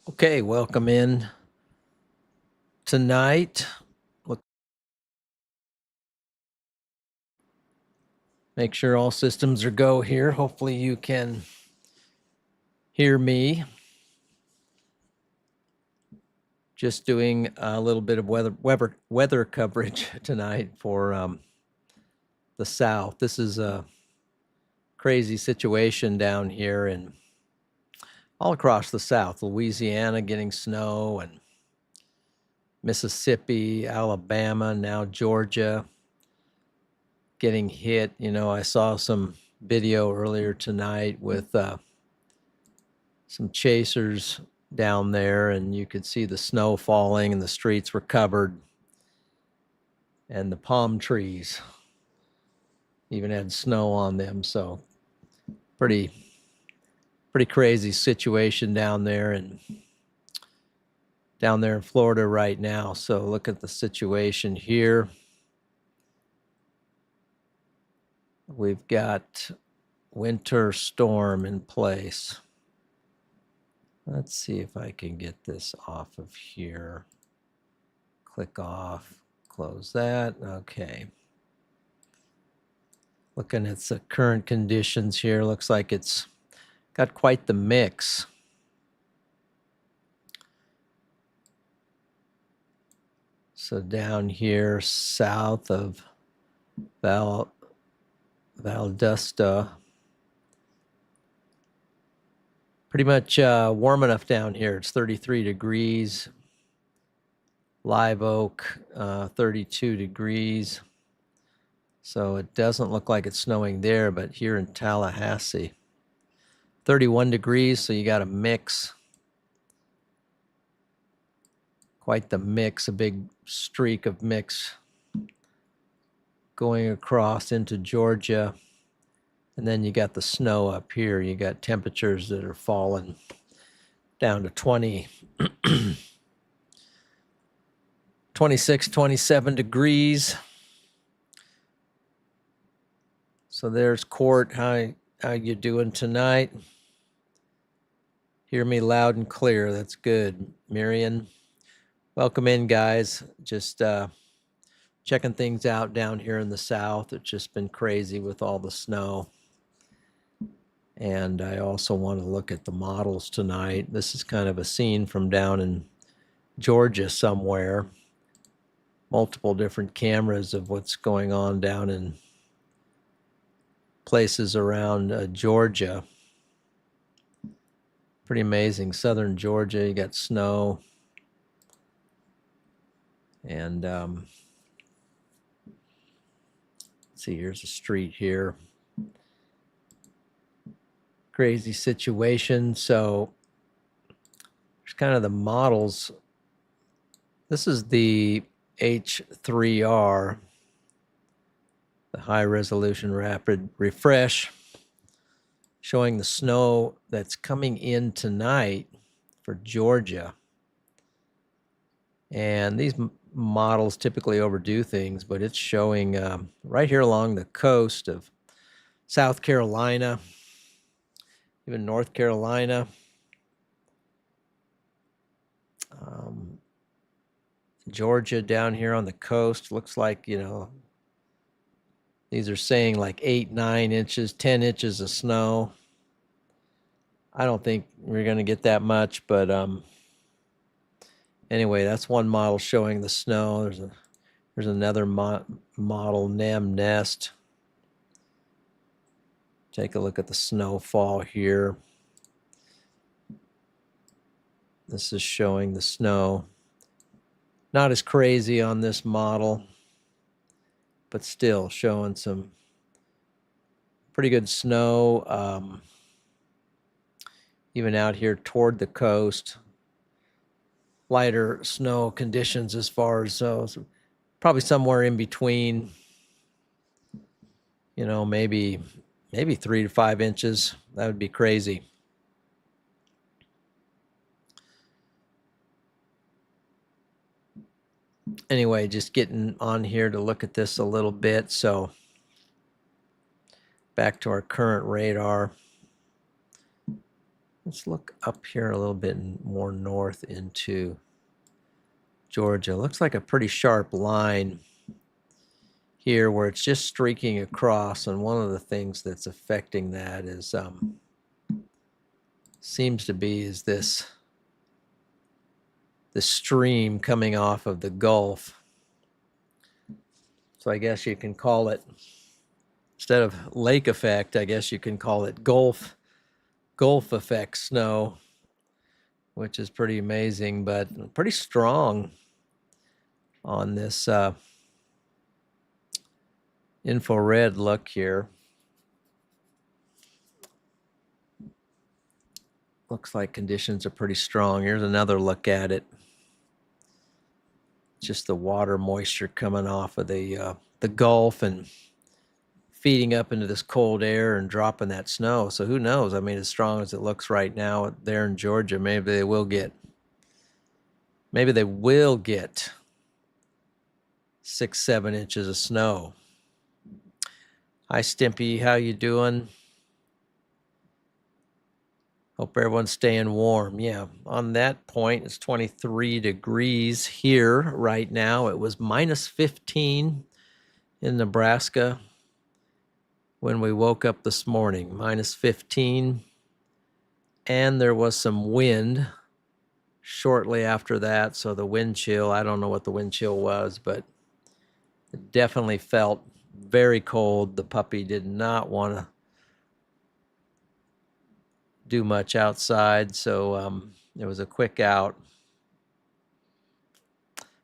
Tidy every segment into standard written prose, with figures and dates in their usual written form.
Okay, welcome in tonight. Make sure all systems are go here. Hopefully you can hear me. Just doing a little bit of weather coverage tonight for the South. This is a crazy situation down here and all across the South. Louisiana getting snow, and Mississippi, Alabama, now Georgia getting hit. You know, I saw some video earlier tonight with some chasers down there, and you could see the snow falling and the streets were covered, and the palm trees even had snow on them. So pretty crazy situation down there, and down there in Florida right now. So look at the situation here. We've got winter storm in place. Let's see if I can get this off of here. Click off, close that. Okay. Looking at the current conditions here, looks like it's got quite the mix. So down here south of Valdosta, pretty much warm enough down here. It's 33 degrees. Live Oak, 32 degrees. So it doesn't look like it's snowing there, but here in Tallahassee, 31 degrees, so you got a mix. Quite the mix, a big streak of mix going across into Georgia. And then you got the snow up here. You got temperatures that are falling down to 26, 27 degrees. So there's Court. How you doing tonight? Hear me loud and clear. That's good. Marion, welcome in, guys. Just checking things out down here in the South. It's just been crazy with all the snow. And I also want to look at the models tonight. This is kind of a scene from down in Georgia somewhere. Multiple different cameras of what's going on down in places around Georgia. Pretty amazing. Southern Georgia, you got snow. And let's see, here's a street here. Crazy situation. So there's kind of the models. This is the H3R, the high resolution rapid refresh, showing the snow that's coming in tonight for Georgia. And these models typically overdo things, but it's showing right here along the coast of South Carolina, even North Carolina. Georgia down here on the coast looks like, you know, these are saying like 8, 9 inches, 10 inches of snow. I don't think we're going to get that much, but anyway, that's one model showing the snow. There's another model, Nem Nest. Take a look at the snowfall here. This is showing the snow. Not as crazy on this model, but still showing some pretty good snow. Even out here toward the coast, lighter snow conditions as far as those. Probably somewhere in between, you know, maybe 3 to 5 inches. That would be crazy. Anyway, just getting on here to look at this a little bit. So back to our current radar. Let's look up here a little bit more north into Georgia. Looks like a pretty sharp line here where it's just streaking across, and one of the things that's affecting that is seems to be is this the stream coming off of the Gulf. So I guess you can call it, instead of lake effect, I guess you can call it Gulf effect snow, which is pretty amazing, but pretty strong on this infrared look here. Looks like conditions are pretty strong. Here's another look at it. Just the water moisture coming off of the Gulf and feeding up into this cold air and dropping that snow. So who knows? I mean, as strong as it looks right now there in Georgia, maybe they will get 6-7 inches of snow. Hi Stimpy, how you doing? Hope everyone's staying warm. Yeah, on that point, it's 23 degrees here right now. It was minus 15 in Nebraska when we woke up this morning, minus 15. And there was some wind shortly after that. So the wind chill, I don't know what the wind chill was, but it definitely felt very cold. The puppy did not want to do much outside, so it was a quick out.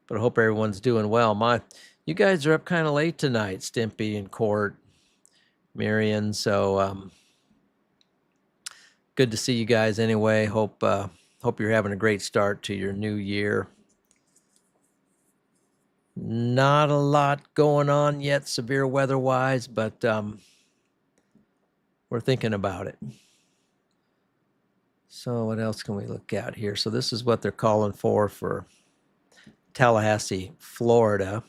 But I hope everyone's doing well. You guys are up kind of late tonight, Stimpy and Court, Marion. So good to see you guys anyway. Hope you're having a great start to your new year. Not a lot going on yet, severe weather-wise, but we're thinking about it. So what else can we look at here? So this is what they're calling for Tallahassee, Florida.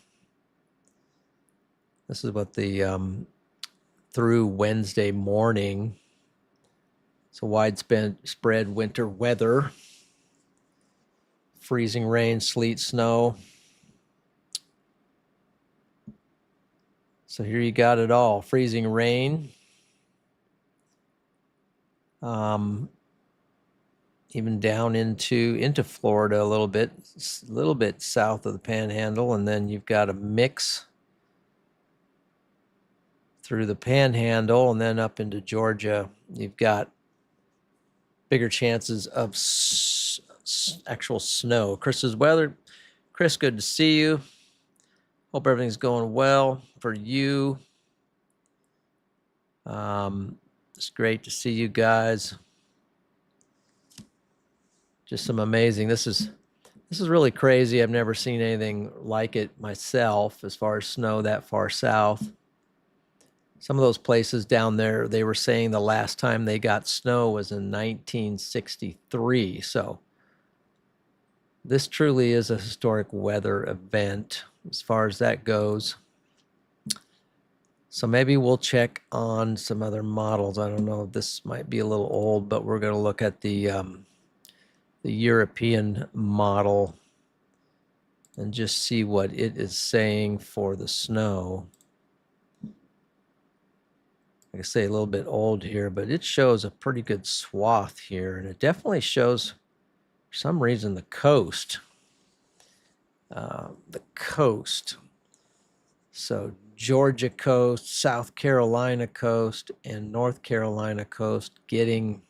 This is what the through Wednesday morning. So widespread winter weather, freezing rain, sleet, snow. So here you got it all. Freezing rain. Even down into Florida a little bit south of the Panhandle, and then you've got a mix through the Panhandle, and then up into Georgia. You've got bigger chances of actual snow. Chris's weather. Chris, good to see you. Hope everything's going well for you. It's great to see you guys. Just some amazing. This is really crazy. I've never seen anything like it myself as far as snow that far south. Some of those places down there, they were saying the last time they got snow was in 1963. So this truly is a historic weather event as far as that goes. So maybe we'll check on some other models. I don't know, this might be a little old, but we're going to look at the European model and just see what it is saying for the snow. Like I say, a little bit old here, but it shows a pretty good swath here, and it definitely shows, for some reason, the coast. So Georgia coast, South Carolina coast, and North Carolina coast getting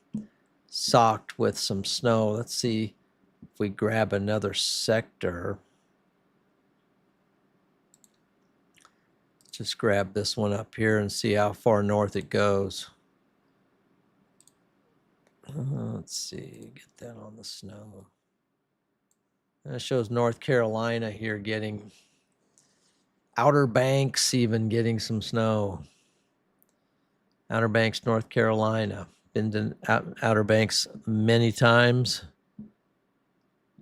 socked with some snow. Let's see if we grab another sector. Just grab this one up here and see how far north it goes. Let's see, get that on the snow. And it shows North Carolina here getting, Outer Banks even getting some snow. Outer Banks, North Carolina. Been to Outer Banks many times,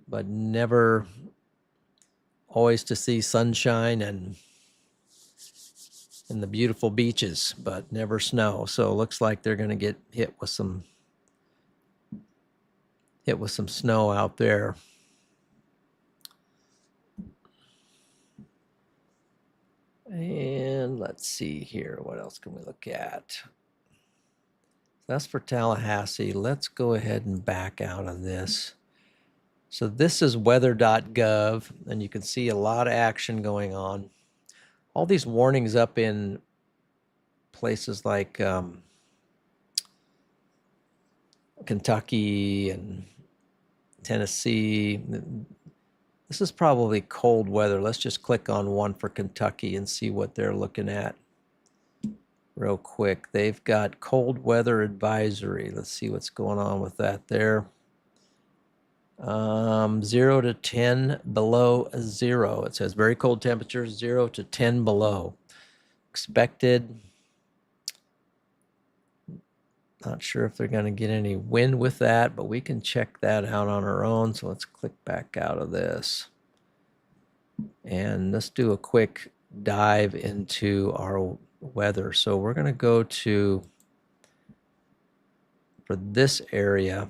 but never always to see sunshine and the beautiful beaches, but never snow. So it looks like they're going to get hit with some hit with some snow out there. And let's see here. What else can we look at? That's for Tallahassee. Let's go ahead and back out of this. So this is weather.gov, and you can see a lot of action going on. All these warnings up in places like Kentucky and Tennessee. This is probably cold weather. Let's just click on one for Kentucky and see what they're looking at real quick. They've got cold weather advisory. Let's see what's going on with that there. 0 to 10 below 0. It says very cold temperatures, 0 to 10 below. Expected. Not sure if they're going to get any wind with that, but we can check that out on our own. So let's click back out of this. And let's do a quick dive into our weather. So we're going to go to, for this area,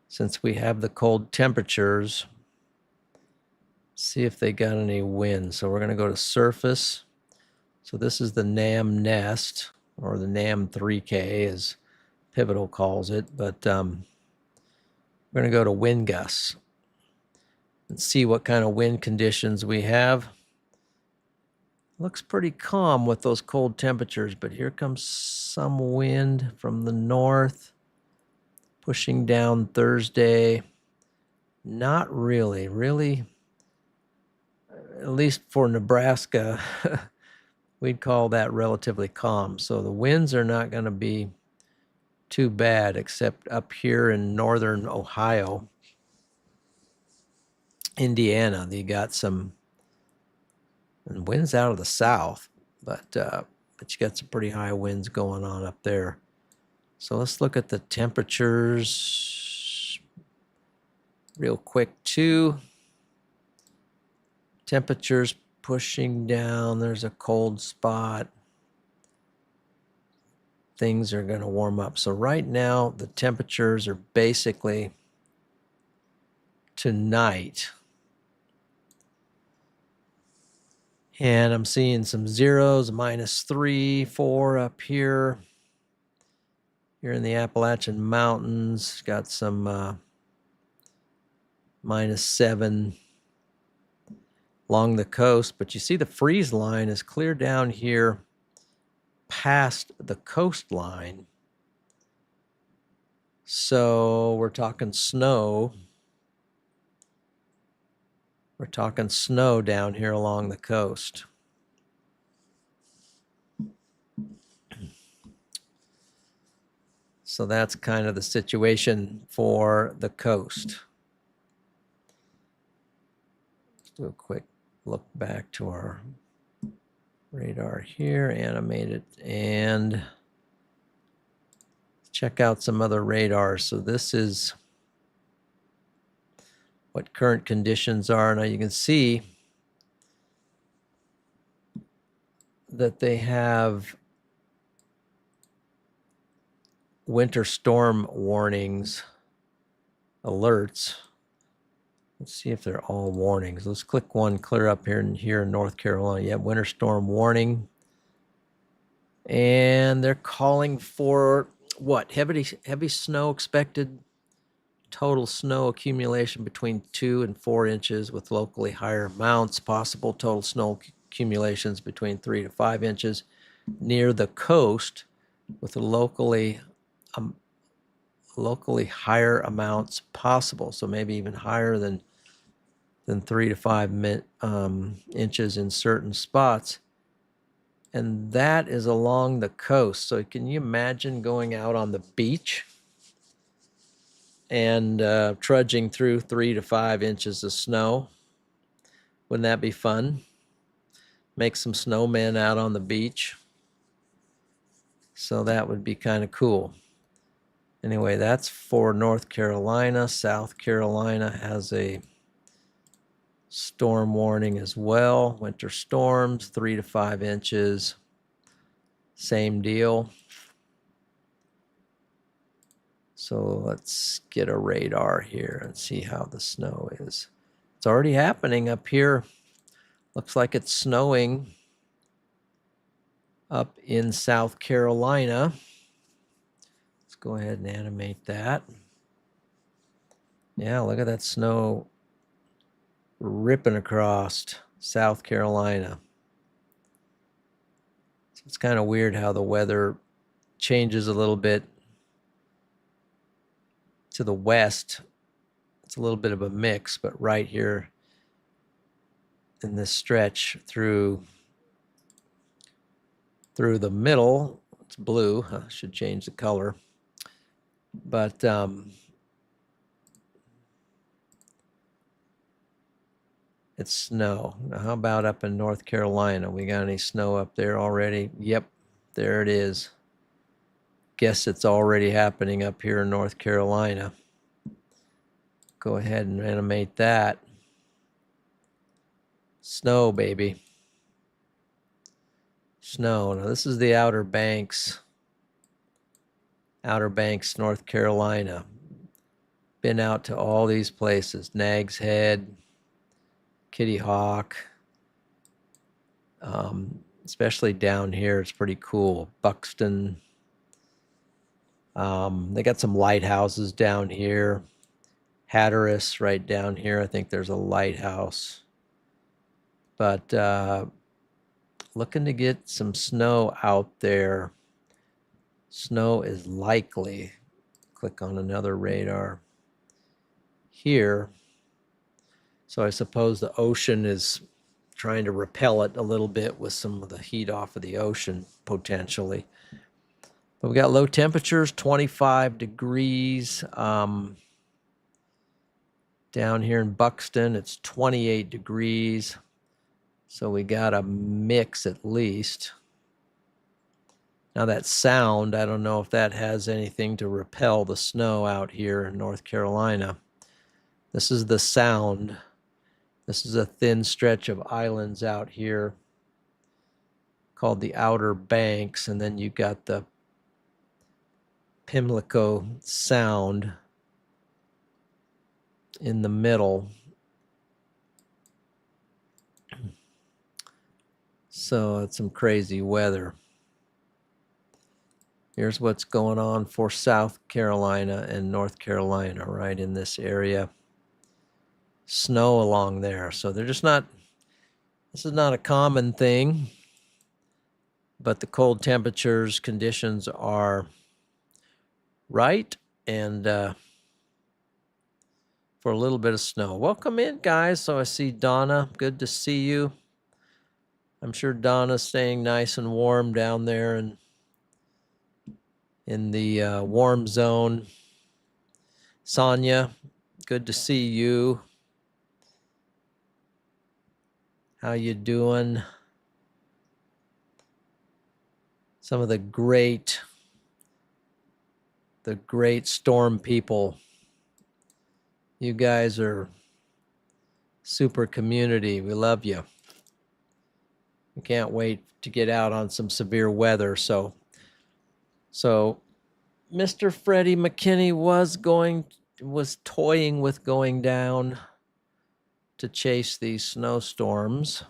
since we have the cold temperatures, see if they got any wind. So we're going to go to surface. So this is the NAM nest, or the NAM 3K as Pivotal calls it, but we're going to go to wind gusts and see what kind of wind conditions we have. Looks pretty calm with those cold temperatures, but here comes some wind from the north pushing down Thursday. Not really, at least for Nebraska, we'd call that relatively calm. So the winds are not going to be too bad, except up here in northern Ohio, Indiana, they got some winds out of the south, but you got some pretty high winds going on up there. So let's look at the temperatures real quick too. Temperatures pushing down. There's a cold spot. Things are going to warm up. So right now the temperatures are basically tonight. And I'm seeing some zeros, -3, 4 up here. Here in the Appalachian Mountains, got some -7 along the coast. But you see the freeze line is clear down here past the coastline. So we're talking snow. We're talking snow down here along the coast. So that's kind of the situation for the coast. Let's do a quick look back to our radar here, animate it, and check out some other radars. So this is what current conditions are. Now you can see that they have winter storm warnings, alerts. Let's see if they're all warnings. Let's click one clear up here in North Carolina. Yeah, winter storm warning. And they're calling for what? Heavy snow expected. Total snow accumulation between 2 and 4 inches with locally higher amounts. Possible total snow accumulations between 3 to 5 inches near the coast with locally higher amounts possible. So maybe even higher than 3 to 5 inches in certain spots. And that is along the coast. So can you imagine going out on the beach and trudging through 3 to 5 inches of snow? Wouldn't that be fun? Make some snowmen out on the beach. So that would be kind of cool. Anyway, that's for North Carolina. South Carolina has a storm warning as well. Winter storms, 3 to 5 inches. Same deal. So let's get a radar here and see how the snow is. It's already happening up here. Looks like it's snowing up in South Carolina. Let's go ahead and animate that. Yeah, look at that snow ripping across South Carolina. So it's kind of weird how the weather changes a little bit to the west. It's a little bit of a mix, but right here in this stretch through the middle, it's blue. I should change the color. But it's snow. Now, how about up in North Carolina? We got any snow up there already? Yep, there it is. Guess it's already happening up here in North Carolina. Go ahead and animate that. Snow, baby. Snow. Now, this is the Outer Banks. Outer Banks, North Carolina. Been out to all these places. Nag's Head, Kitty Hawk. Especially down here, it's pretty cool. Buxton. They got some lighthouses down here. Hatteras right down here. I think there's a lighthouse. But looking to get some snow out there. Snow is likely. Click on another radar here. So I suppose the ocean is trying to repel it a little bit with some of the heat off of the ocean, potentially. But we got low temperatures, 25 degrees. Down here in Buxton, it's 28 degrees. So we got a mix at least. Now that sound, I don't know if that has anything to repel the snow out here in North Carolina. This is the sound. This is a thin stretch of islands out here called the Outer Banks, and then you got the Pimlico Sound in the middle. So it's some crazy weather. Here's what's going on for South Carolina and North Carolina, right in this area. Snow along there. So they're just not, this is not a common thing, but the cold temperatures, conditions are right, and for a little bit of snow. Welcome in, guys. So I see Donna. Good to see you. I'm sure Donna's staying nice and warm down there and in the warm zone. Sonia, good to see you. How you doing? Some of the great storm people. You guys are super community. We love you. We can't wait to get out on some severe weather. So Mr. Freddie McKinney was toying with going down to chase these snowstorms.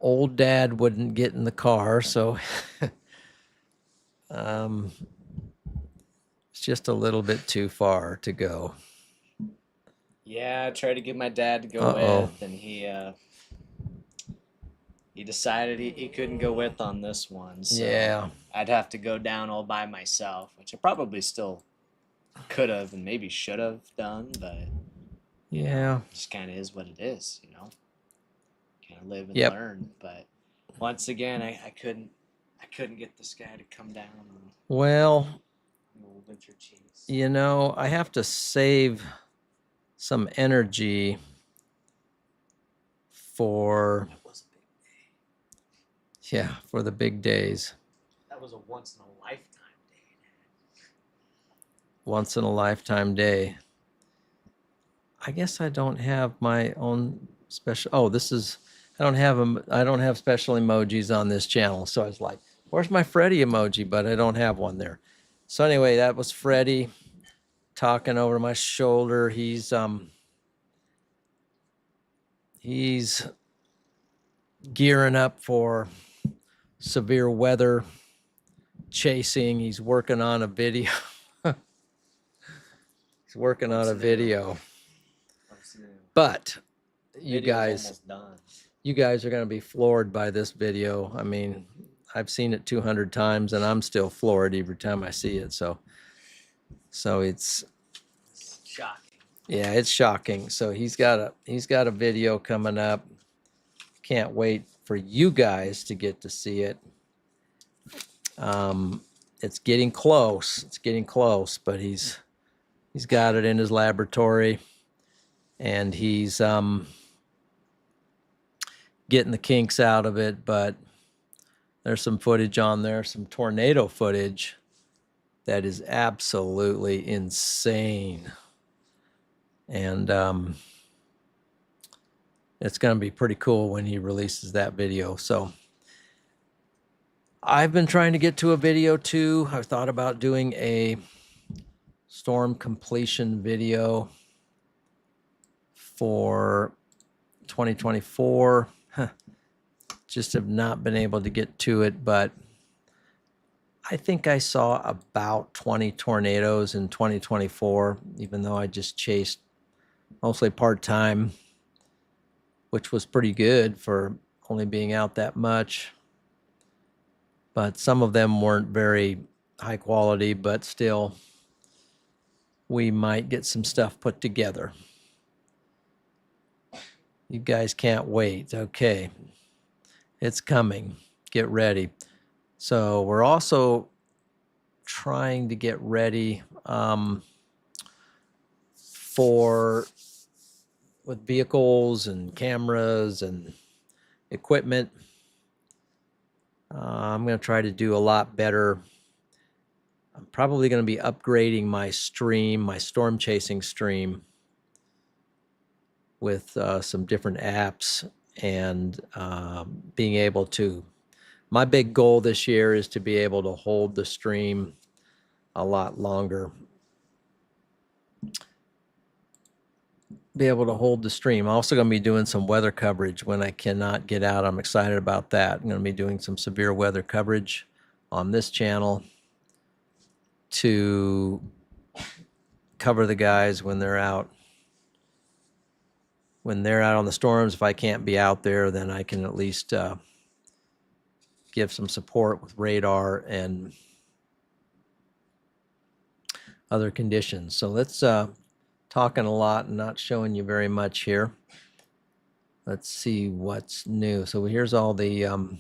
Old Dad wouldn't get in the car, so it's just a little bit too far to go. Yeah, I tried to get my dad to go with, and he decided he couldn't go with on this one. So Yeah. I'd have to go down all by myself, which I probably still could have and maybe should have done, but yeah, it just kind of is what it is, you know. Kind of live and Yep. learn. But once again, I couldn't get this guy to come down and well, winter cheese. you know, I have to save some energy for That was a big day. for the big days. That was a once in a lifetime day. Once in a lifetime day. I guess I don't have my own special. Oh, this is. I don't have special emojis on this channel, so I was like, Where's my Freddy emoji? But I don't have one there. So anyway, that was Freddy talking over my shoulder. He's gearing up for severe weather chasing. He's working on a video. He's working on a video. But you guys are going to be floored by this video. I mean, I've seen it 200 times and I'm still floored every time I see it. So it's shocking. Yeah, it's shocking. So he's got a video coming up. Can't wait for you guys to get to see it. It's getting close. It's getting close, but he's got it in his laboratory, and he's getting the kinks out of it. But there's some footage on there, some tornado footage that is absolutely insane. And it's going to be pretty cool when he releases that video. So I've been trying to get to a video too. I've thought about doing a storm completion video for 2024. Just have not been able to get to it, but I think I saw about 20 tornadoes in 2024, even though I just chased mostly part-time, which was pretty good for only being out that much. But some of them weren't very high quality, but still, we might get some stuff put together. You guys can't wait. Okay. It's coming. Get ready. So we're also trying to get ready with vehicles and cameras and equipment. I'm going to try to do a lot better. I'm probably going to be upgrading my stream, my storm chasing stream, with some different apps and being able to. My big goal this year is to be able to hold the stream a lot longer. Be able to hold the stream. I'm also going to be doing some weather coverage when I cannot get out. I'm excited about that. I'm going to be doing some severe weather coverage on this channel to cover the guys when they're out. When they're out on the storms, if I can't be out there, then I can at least give some support with radar and other conditions. So let's talking a lot and not showing you very much here. Let's see what's new. So here's all the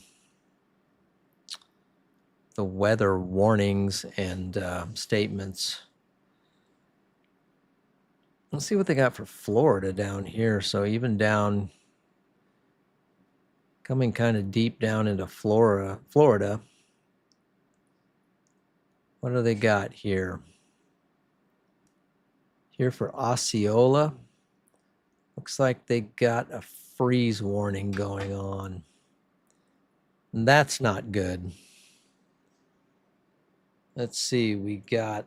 weather warnings and statements. Let's see what they got for Florida down here. So even down, coming kind of deep down into Florida. What do they got here? Here for Osceola, looks like they got a freeze warning going on. And that's not good. Let's see, we got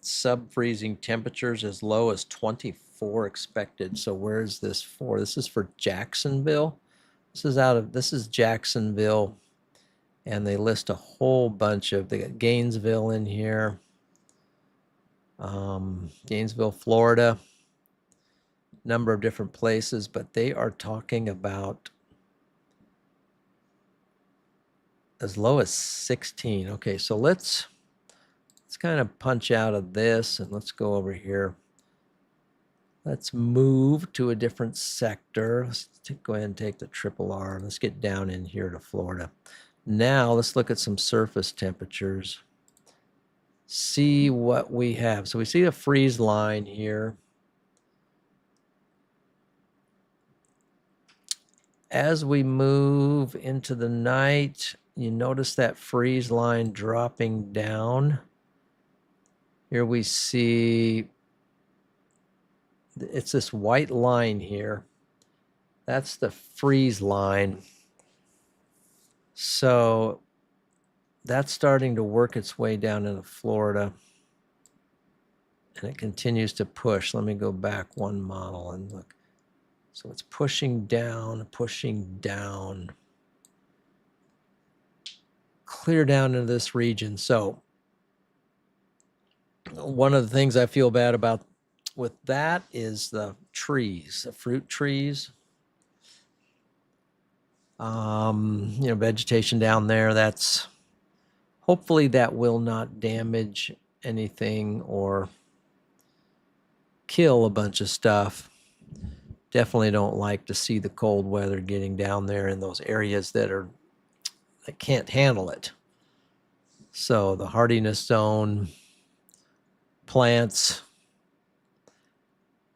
sub-freezing temperatures as low as 24 expected. So where is this for? This is for Jacksonville. This is Jacksonville, and they list a whole bunch of, they got Gainesville in here. Gainesville, Florida, number of different places, but they are talking about as low as 16. Okay, so let's kind of punch out of this and let's go over here. Let's move to a different sector. Let's go ahead and take the R. Let's get down in here to Florida. Now let's look at some surface temperatures. See what we have. So we see a freeze line here. As we move into the night, you notice that freeze line dropping down. Here we see, it's this white line here. That's the freeze line. So that's starting to work its way down into Florida. And it continues to push. Let me go back one model and look. So it's pushing down, clear down into this region. So one of the things I feel bad about with that is the trees, the fruit trees. Vegetation down there, that's hopefully that will not damage anything or kill a bunch of stuff. Definitely don't like to see the cold weather getting down there in those areas that can't handle it. So the hardiness zone plants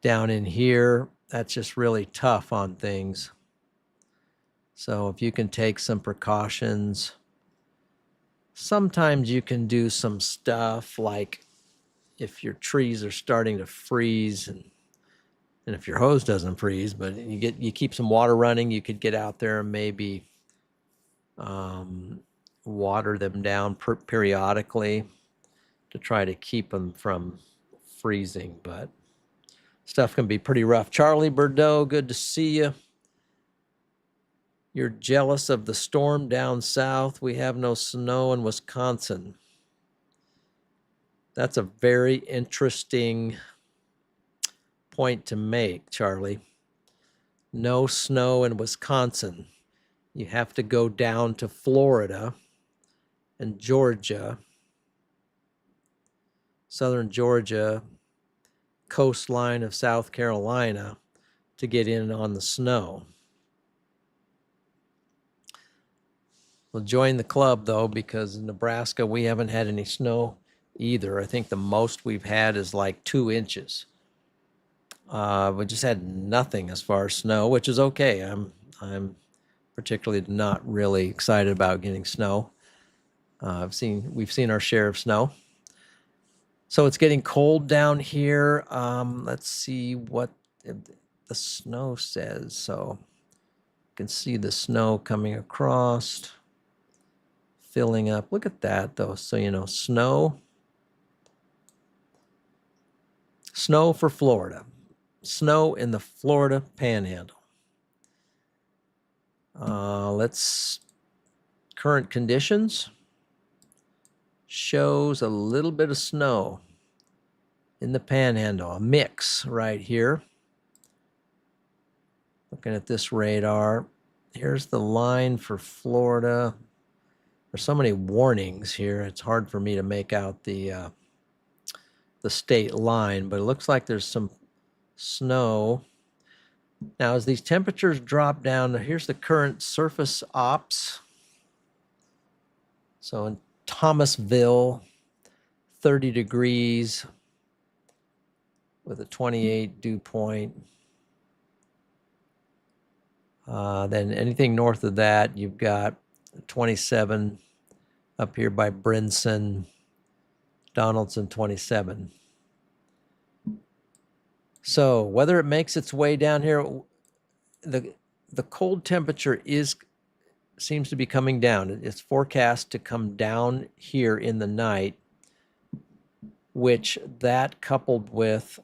down in here, that's just really tough on things. So if you can take some precautions, sometimes you can do some stuff like if your trees are starting to freeze and if your hose doesn't freeze, but you keep some water running, you could get out there and maybe water them down periodically to try to keep them from freezing. But stuff can be pretty rough. Charlie Bordeaux, good to see you. You're jealous of the storm down south. We have no snow in Wisconsin. That's a very interesting point to make, Charlie. No snow in Wisconsin. You have to go down to Florida and Georgia, southern Georgia, coastline of South Carolina to get in on the snow. We'll join the club, though, because in Nebraska, we haven't had any snow either. I think the most we've had is like 2 inches. We just had nothing as far as snow, which is okay. I'm particularly not really excited about getting snow. We've seen our share of snow. So it's getting cold down here. Let's see what the snow says. So you can see the snow coming across, filling up. Look at that, though. So, snow for Florida. Snow in the Florida Panhandle. Current conditions shows a little bit of snow in the Panhandle, a mix right here. Looking at this radar, here's the line for Florida. There's so many warnings here, it's hard for me to make out the state line, but it looks like there's some snow. Now, as these temperatures drop down, here's the current surface ops. So in Thomasville, 30 degrees with a 28 dew point. Then anything north of that, you've got 27 up here by Brinson, Donaldson 27. So whether it makes its way down here, the cold temperature seems to be coming down. It's forecast to come down here in the night, which that coupled with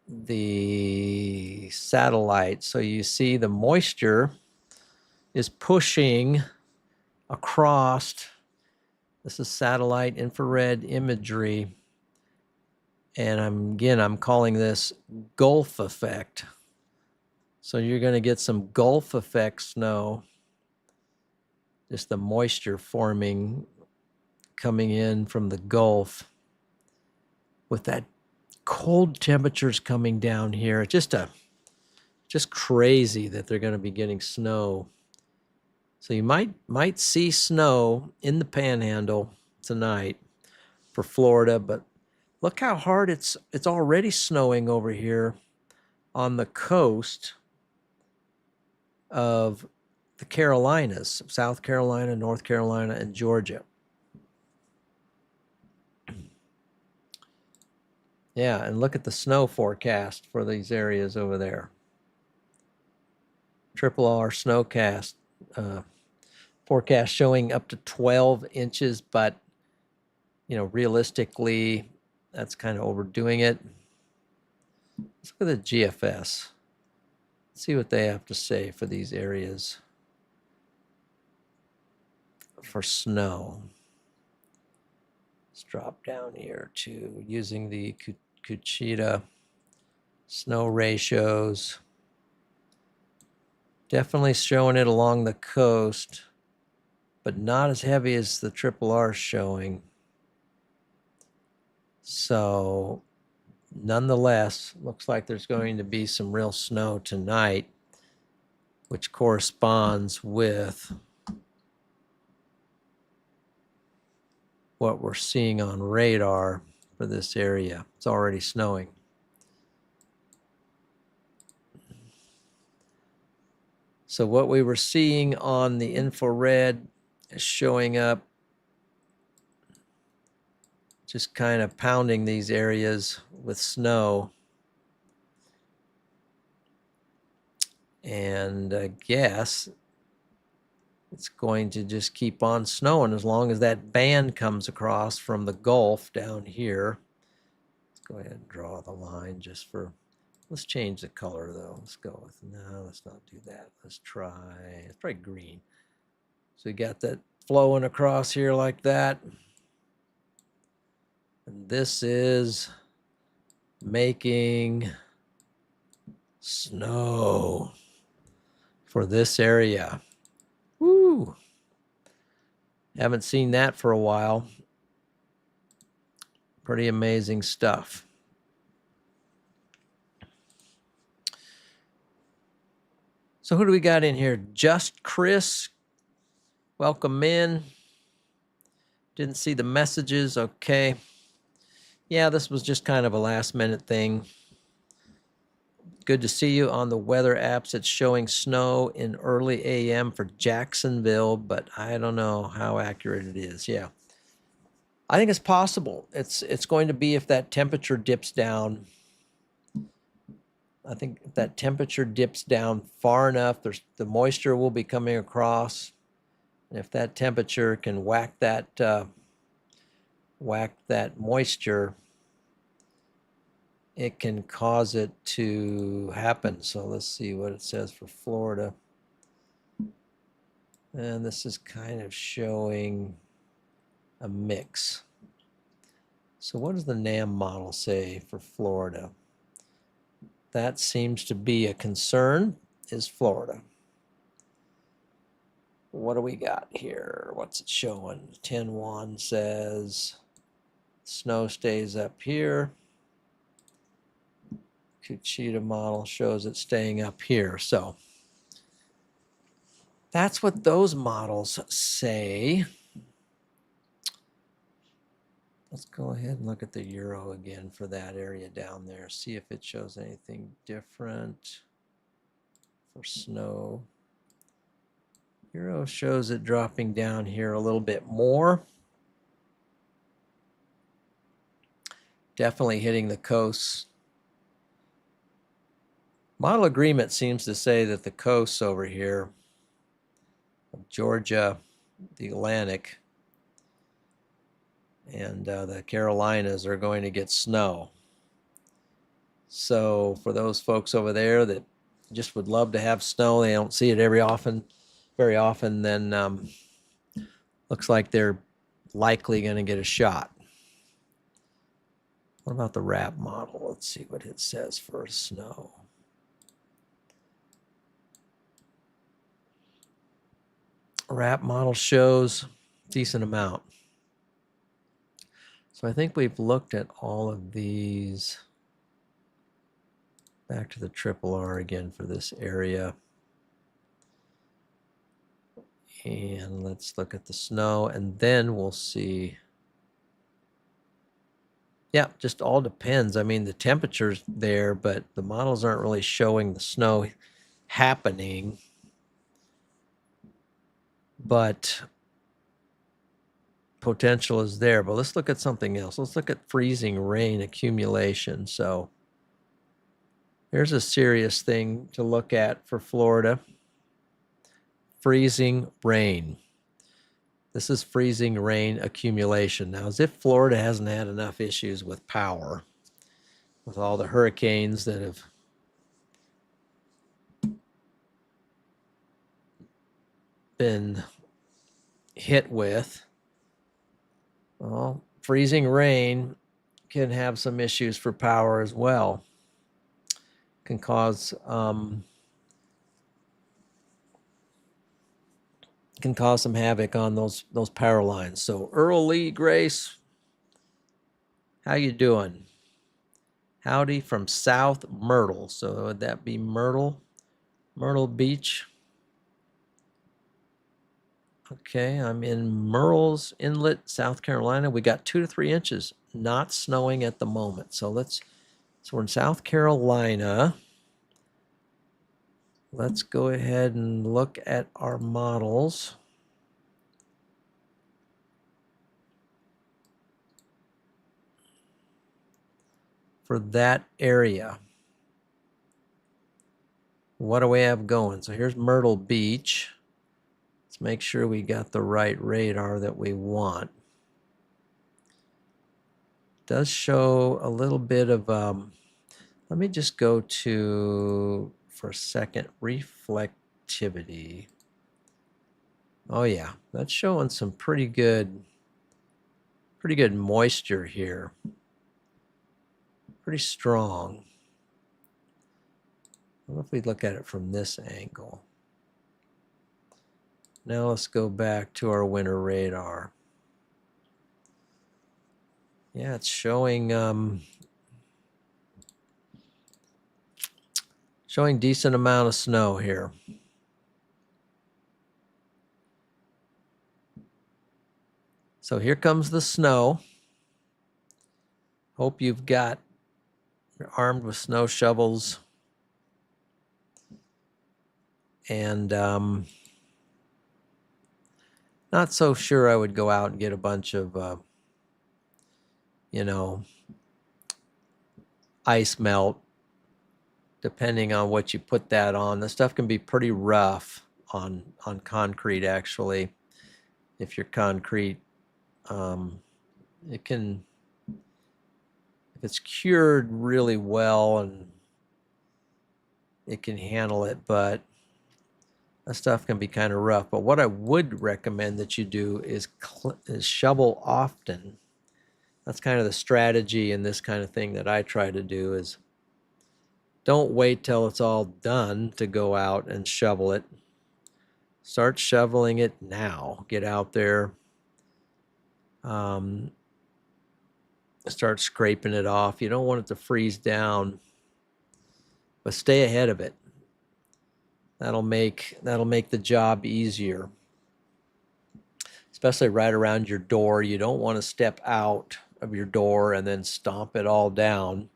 the satellite. So you see the moisture is pushing across. This is satellite infrared imagery. And I'm calling this Gulf effect. So you're going to get some Gulf effect snow. Just the moisture coming in from the Gulf with that cold temperatures coming down here. Just crazy that they're going to be getting snow. So you might see snow in the Panhandle tonight for Florida, but look how hard it's already snowing over here on the coast of the Carolinas, South Carolina, North Carolina, and Georgia. Yeah, and look at the snow forecast for these areas over there. Triple R snowcast forecast showing up to 12 inches, but, realistically, that's kind of overdoing it. Let's look at the GFS. Let's see what they have to say for these areas for snow. Let's drop down here to using the Cuchita snow ratios. Definitely showing it along the coast, but not as heavy as the Triple R is showing. So, nonetheless, looks like there's going to be some real snow tonight, which corresponds with what we're seeing on radar for this area. It's already snowing. So what we were seeing on the infrared is showing up, just kind of pounding these areas with snow. And I guess it's going to just keep on snowing as long as that band comes across from the Gulf down here. Let's go ahead and draw the line just for, let's change the color though. Let's go with, no, let's not do that. Let's try green. So we got that flowing across here like that. And this is making snow for this area. Woo! Haven't seen that for a while. Pretty amazing stuff. So who do we got in here? Just Chris. Welcome in. Didn't see the messages. Okay. Yeah, this was just kind of a last minute thing. Good to see you on the weather apps. It's showing snow in early AM for Jacksonville, but I don't know how accurate it is. Yeah. I think it's possible. It's going to be if that temperature dips down. I think if that temperature dips down far enough, the moisture will be coming across. And if that temperature can whack that moisture, it can cause it to happen. So let's see what it says for Florida. And this is kind of showing a mix. So what does the NAM model say for Florida? That seems to be a concern, is Florida. What do we got here? What's it showing? 10-1 says snow stays up here. Cuchita model shows it staying up here. So that's what those models say. Let's go ahead and look at the Euro again for that area down there. See if it shows anything different for snow. Euro shows it dropping down here a little bit more. Definitely hitting the coast. Model agreement seems to say that the coasts over here of Georgia, the Atlantic, and the Carolinas are going to get snow. So for those folks over there that just would love to have snow, they don't see it very often, then looks like they're likely going to get a shot. What about the RAP model? Let's see what it says for snow. RAP model shows decent amount. So I think we've looked at all of these. Back to the Triple R again for this area. And let's look at the snow, and then we'll see. Yeah, just all depends. I mean, the temperature's there, but the models aren't really showing the snow happening. But potential is there. But let's look at something else. Let's look at freezing rain accumulation. So here's a serious thing to look at for Florida. Freezing rain. This is freezing rain accumulation. Now, as if Florida hasn't had enough issues with power, with all the hurricanes that have been hit with. Well, freezing rain can have some issues for power as well. Can cause some havoc on those power lines. So Earl Lee, Grace, how you doing? Howdy from South Myrtle. So would that be Myrtle Beach? Okay, I'm in Murrells Inlet, South Carolina. We got 2 to 3 inches, not snowing at the moment. So we're in South Carolina. Let's go ahead and look at our models. For that area. What do we have going? So here's Myrtle Beach. Let's make sure we got the right radar that we want. It does show a little bit of, let me just go to, for a second, reflectivity. Oh yeah, that's showing some pretty good moisture here. Pretty strong. What if we look at it from this angle? Now let's go back to our winter radar. Yeah, it's showing decent amount of snow here. So here comes the snow. Hope you've got, you're armed with snow shovels and not so sure I would go out and get a bunch of ice melt, depending on what you put that on. The stuff can be pretty rough on concrete, actually. If your concrete, it can, if it's cured really well, and it can handle it, but that stuff can be kind of rough. But what I would recommend that you do is shovel often. That's kind of the strategy in this kind of thing that I try to do, is don't wait till it's all done to go out and shovel it. Start shoveling it now. Get out there. Start scraping it off. You don't want it to freeze down, but stay ahead of it. That'll make the job easier, especially right around your door. You don't want to step out of your door and then stomp it all down,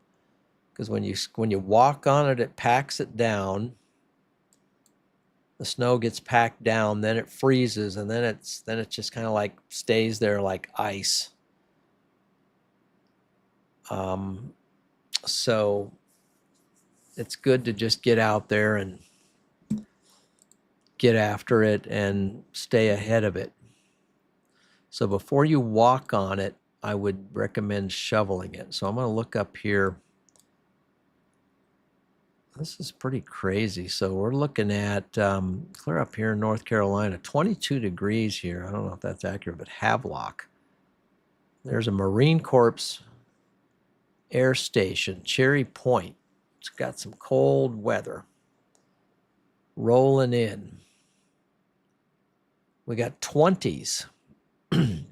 because when you walk on it, it packs it down. The snow gets packed down, then it freezes, and then it just kind of like stays there like ice. So it's good to just get out there and get after it and stay ahead of it. So before you walk on it, I would recommend shoveling it. So I'm going to look up here. This is pretty crazy. So we're looking at clear up here in North Carolina, 22 degrees here. I don't know if that's accurate, but Havelock. There's a Marine Corps Air Station, Cherry Point. It's got some cold weather rolling in. We got 20s.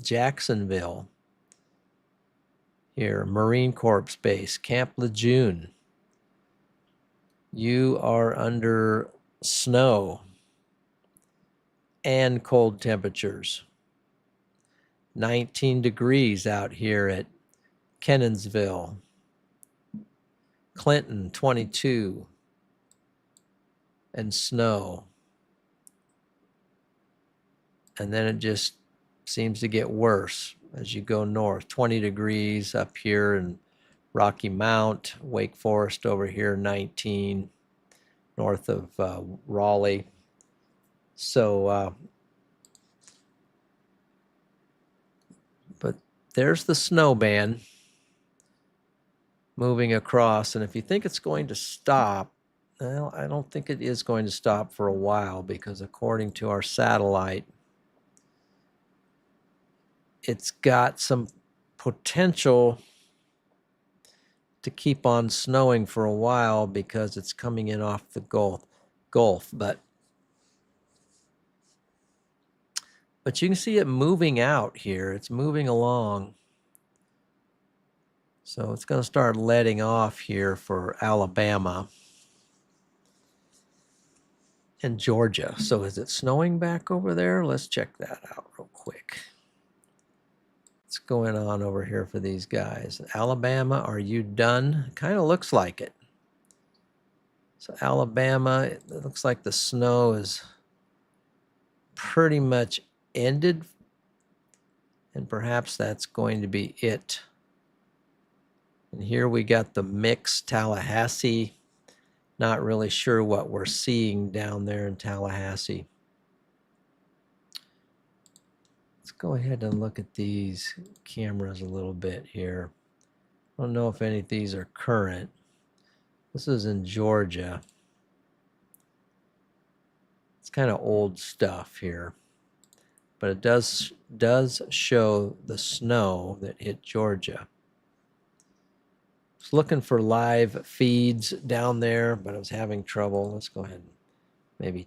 Jacksonville. Here, Marine Corps Base, Camp Lejeune. You are under snow and cold temperatures. 19 degrees out here at Kenonsville. Clinton, 22. And snow. And then it just seems to get worse as you go north. 20 degrees up here in Rocky Mount, Wake Forest over here, 19, north of Raleigh. So there's the snowband moving across. And if you think it's going to stop, well, I don't think it is going to stop for a while, because according to our satellite, it's got some potential to keep on snowing for a while because it's coming in off the Gulf. But you can see it moving out here. It's moving along. So it's going to start letting off here for Alabama and Georgia. So is it snowing back over there? Let's check that out real quick. What's going on over here for these guys? Alabama, are you done? Kind of looks like it. So Alabama, it looks like the snow is pretty much ended, and perhaps that's going to be it. And here we got the mix, Tallahassee. Not really sure what we're seeing down there in Tallahassee. Let's go ahead and look at these cameras a little bit here. I don't know if any of these are current. This is in Georgia. It's kind of old stuff here, but it does show the snow that hit Georgia. I was looking for live feeds down there, but I was having trouble. Let's go ahead and maybe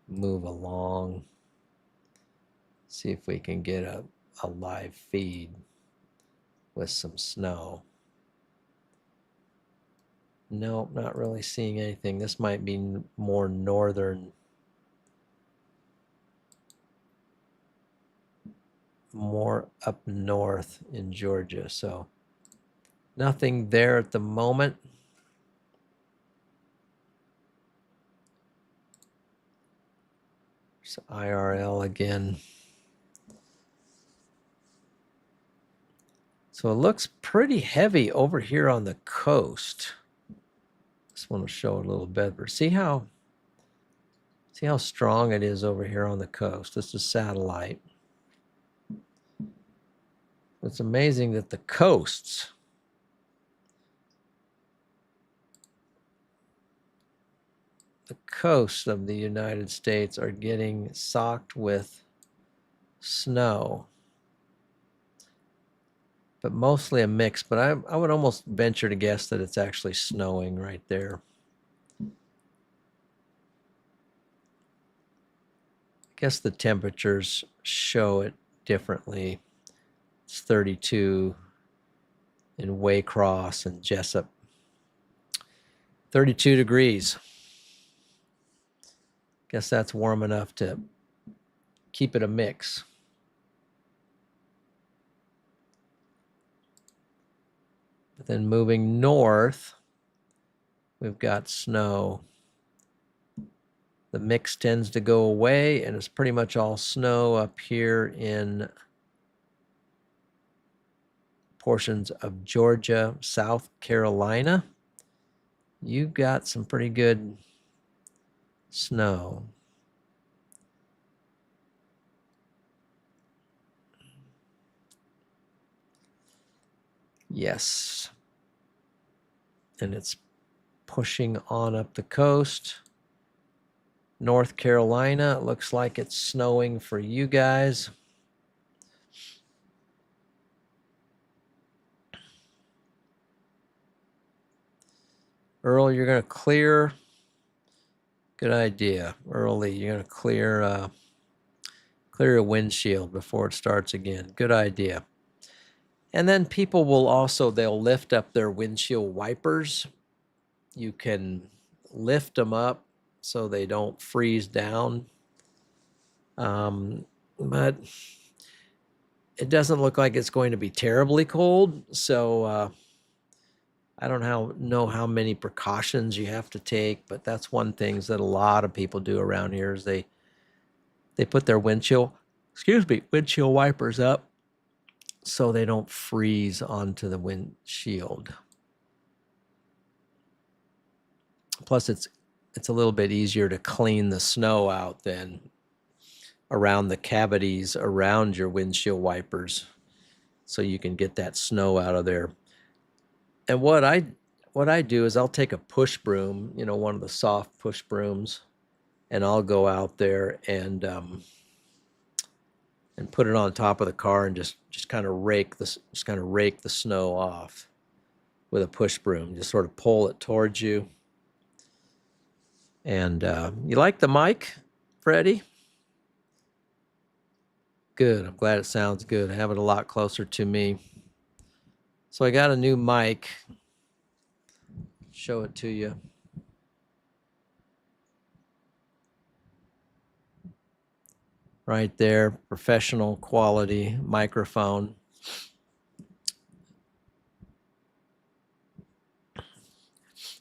move along. See if we can get a live feed with some snow. Nope, not really seeing anything. This might be more northern, more up north in Georgia. So nothing there at the moment. So IRL again. So it looks pretty heavy over here on the coast. Just want to show it a little better. See how strong it is over here on the coast. This is satellite. It's amazing that the coasts of the United States are getting socked with snow, but mostly a mix. But I would almost venture to guess that it's actually snowing right there. I guess the temperatures show it differently. It's 32 in Waycross and Jessup. 32 degrees. Guess that's warm enough to keep it a mix. But then moving north, we've got snow. The mix tends to go away, and it's pretty much all snow up here in portions of Georgia, South Carolina. You got some pretty good snow. Yes. And it's pushing on up the coast. North Carolina, it looks like it's snowing for you guys. Earl, you're going to clear. Good idea. Early, you're going to clear your windshield before it starts again. Good idea. And then people will also, they'll lift up their windshield wipers. You can lift them up so they don't freeze down. But it doesn't look like it's going to be terribly cold. So I don't know how many precautions you have to take, but that's one thing that a lot of people do around here is they put their windshield wipers up so they don't freeze onto the windshield. Plus, it's a little bit easier to clean the snow out than around the cavities around your windshield wipers so you can get that snow out of there. And what I do is I'll take a push broom, one of the soft push brooms, and I'll go out there and put it on top of the car and just kind of rake the snow off with a push broom. Just sort of pull it towards you. And you like the mic, Freddie? Good. I'm glad it sounds good. I have it a lot closer to me. So I got a new mic. Show it to you. Right there, professional quality microphone.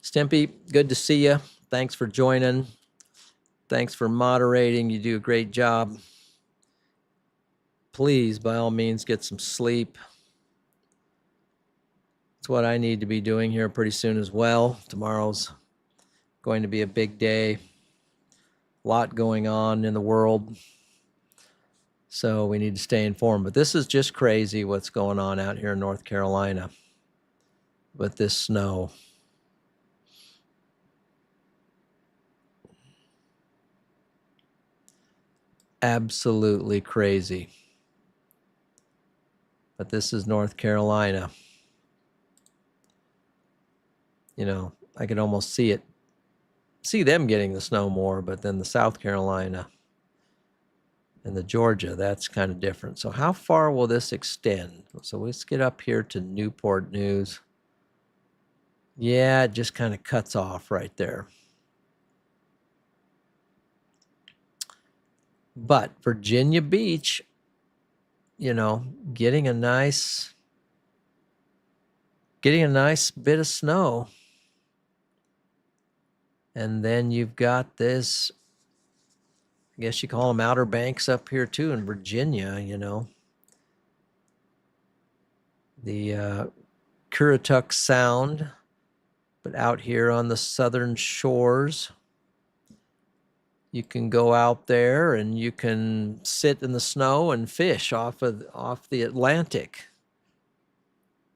Stimpy, good to see you. Thanks for joining. Thanks for moderating. You do a great job. Please, by all means, get some sleep. It's what I need to be doing here pretty soon as well. Tomorrow's going to be a big day. A lot going on in the world. So we need to stay informed. But this is just crazy what's going on out here in North Carolina with this snow. Absolutely crazy. But this is North Carolina. I could almost see them getting the snow more, but then the South Carolina and the Georgia, that's kind of different. So how far will this extend? So let's get up here to Newport News. Yeah, it just kind of cuts off right there. But Virginia Beach, getting a nice bit of snow. And then you've got this, I guess you call them Outer Banks up here too in Virginia, the Currituck Sound, but out here on the southern shores, you can go out there and you can sit in the snow and fish off the Atlantic.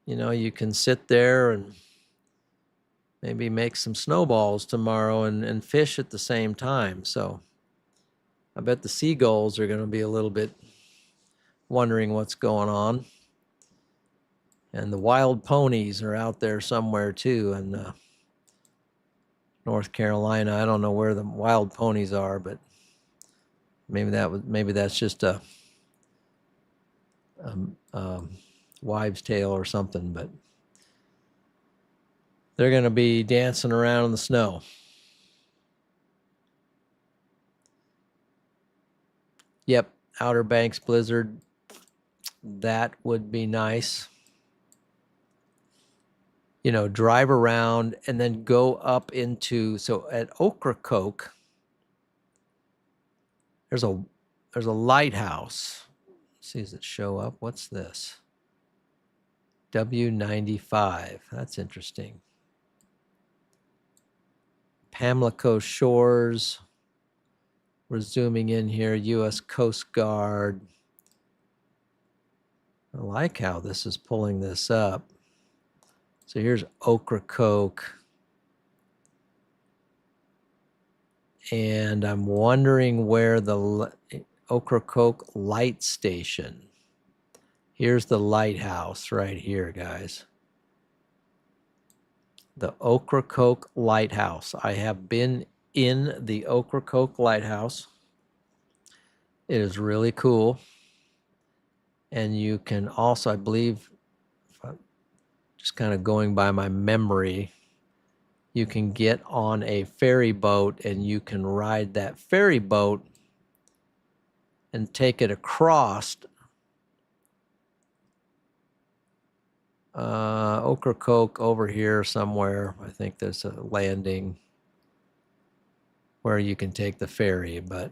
You can sit there and maybe make some snowballs tomorrow and fish at the same time. So I bet the seagulls are going to be a little bit wondering what's going on. And the wild ponies are out there somewhere too in North Carolina. I don't know where the wild ponies are, but maybe that's just a wives' tale or something. But they're going to be dancing around in the snow. Yep, Outer Banks blizzard. That would be nice. Drive around and then go up into, so at Ocracoke, there's a lighthouse. Let's see, does it show up? What's this? W95. That's interesting. Pamlico Shores. We're zooming in here. U.S. Coast Guard. I like how this is pulling this up. So here's Ocracoke. And I'm wondering where the Ocracoke Light Station. Here's the lighthouse right here, guys. The Ocracoke Lighthouse. I have been in the Ocracoke Lighthouse. It is really cool. And you can also, I believe, just kind of going by my memory, you can get on a ferry boat and you can ride that ferry boat and take it across Ocracoke over here somewhere. I think there's a landing where you can take the ferry, but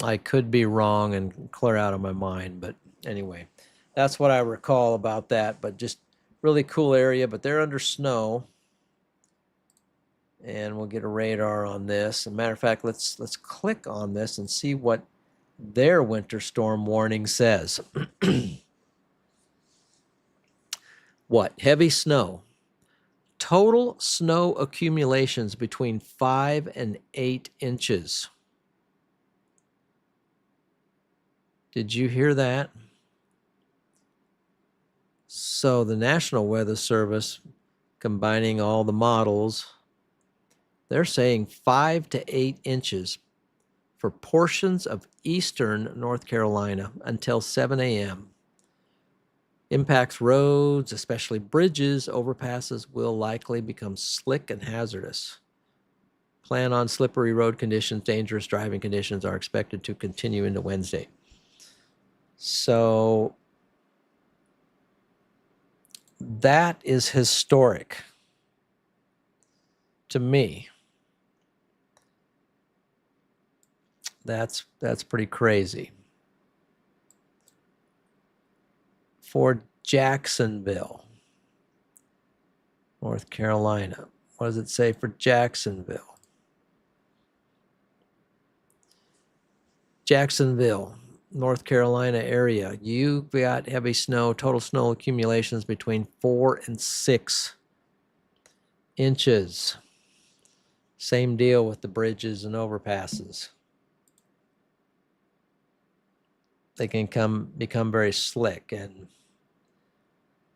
I could be wrong and clear out of my mind. But anyway, that's what I recall about that. But just really cool area, but they're under snow. And we'll get a radar on this. As a matter of fact, let's click on this and see what their winter storm warning says. What? Heavy snow. Total snow accumulations between 5 and 8 inches. Did you hear that? So the National Weather Service, combining all the models, they're saying 5 to 8 inches for portions of eastern North Carolina until 7 a.m. Impacts roads, especially bridges, overpasses, will likely become slick and hazardous. Plan on slippery road conditions, dangerous driving conditions are expected to continue into Wednesday. So that is historic to me. That's pretty crazy. For Jacksonville, North Carolina. What does it say for Jacksonville? Jacksonville, North Carolina area. You got heavy snow, total snow accumulations between 4 and 6 inches. Same deal with the bridges and overpasses. They can become very slick, and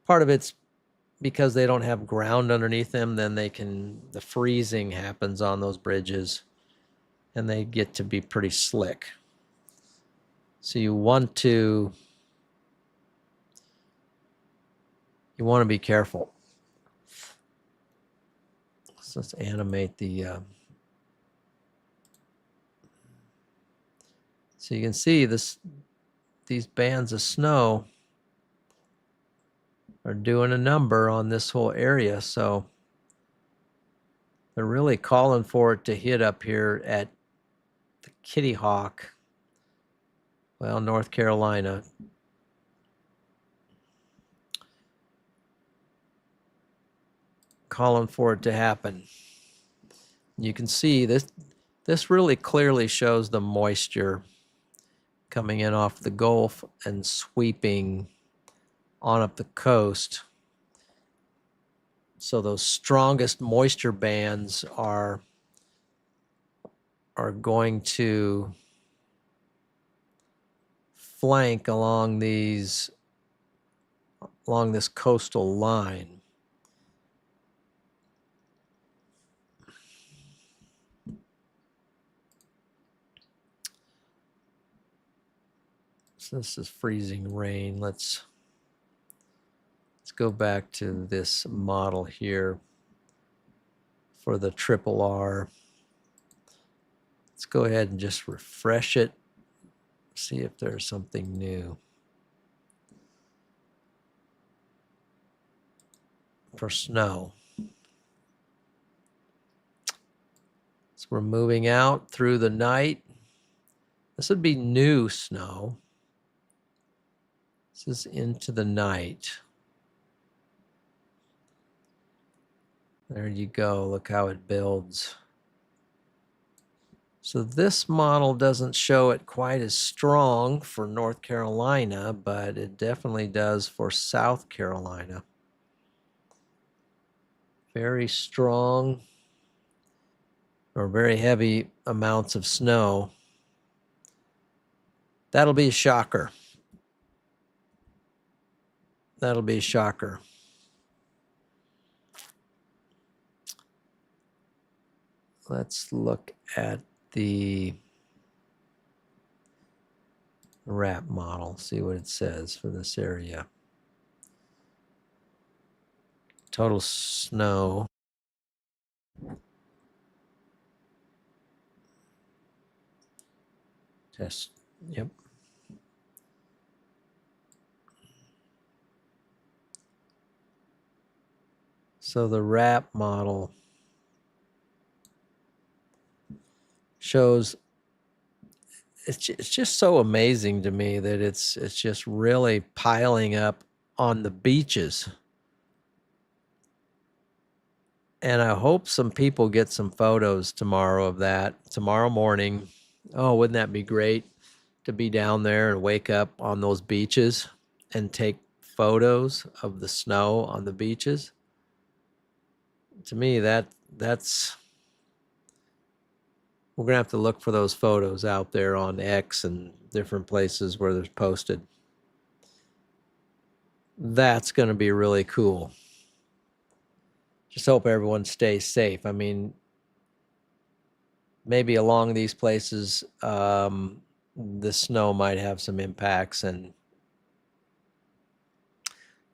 part of it's because they don't have ground underneath them. Then the freezing happens on those bridges and they get to be pretty slick. So you want to be careful. So let's animate the so you can see these bands of snow are doing a number on this whole area. So they're really calling for it to hit up here at the Kitty Hawk, well, North Carolina. Calling for it to happen. You can see this really clearly shows the moisture coming in off the Gulf and sweeping on up the coast. So those strongest moisture bands are going to flank along this coastal line. So this is freezing rain. Let's go back to this model here for the triple R. Let's go ahead and just refresh it, see if there's something new. For snow. So we're moving out through the night. This would be new snow. This is into the night. There you go. Look how it builds. So this model doesn't show it quite as strong for North Carolina, but it definitely does for South Carolina. Very strong or very heavy amounts of snow. That'll be a shocker. That'll be a shocker. Let's look at the wrap model, see what it says for this area. Total snow. Test, yep. So the wrap model shows, it's just so amazing to me that it's just really piling up on the beaches. And I hope some people get some photos tomorrow of that, tomorrow morning. Oh, wouldn't that be great to be down there and wake up on those beaches and take photos of the snow on the beaches. To me, that's we're gonna have to look for those photos out there on X and different places where they're posted. That's gonna be really cool. Just hope everyone stays safe. I mean, maybe along these places, the snow might have some impacts and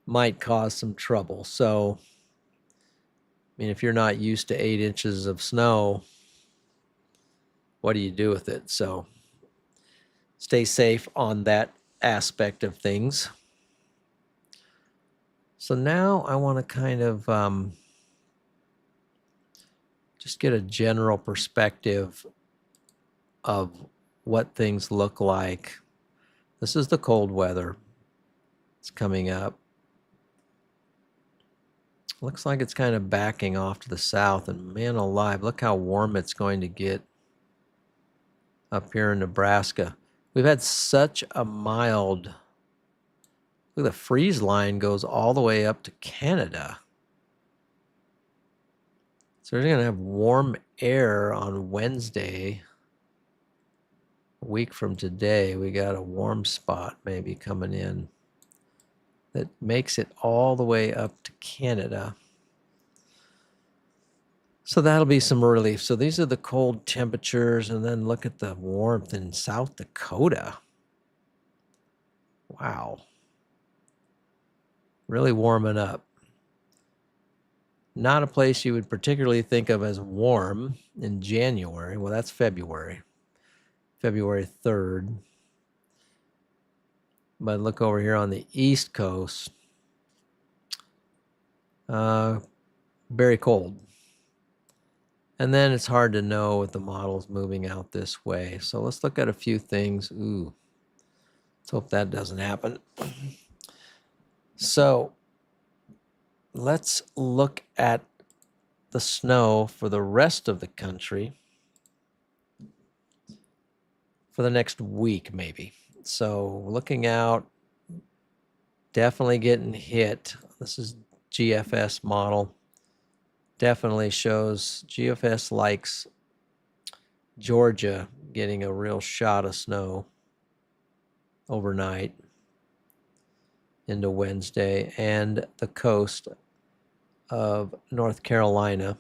might cause some trouble. So, I mean, if you're not used to 8 inches of snow, what do you do with it? So, stay safe on that aspect of things. So now I want to kind of just get a general perspective of what things look like. This is the cold weather. It's coming up. Looks like it's kind of backing off to the south, and man alive, look how warm it's going to get up here in Nebraska. We've had such a mild, look, the freeze line goes all the way up to Canada. So we're going to have warm air on Wednesday. A week from today, we got a warm spot maybe coming in that makes it all the way up to Canada. So that'll be some relief. So these are the cold temperatures, and then look at the warmth in South Dakota. Wow. Really warming up. Not a place you would particularly think of as warm in January. Well, that's February. February 3rd. But look over here on the East Coast. Very cold. And then it's hard to know with the models moving out this way. So let's look at a few things. Ooh, let's hope that doesn't happen. So let's look at the snow for the rest of the country for the next week, maybe. So looking out, definitely getting hit. This is GFS model. Definitely shows GFS likes Georgia getting a real shot of snow overnight into Wednesday, and the coast of North Carolina.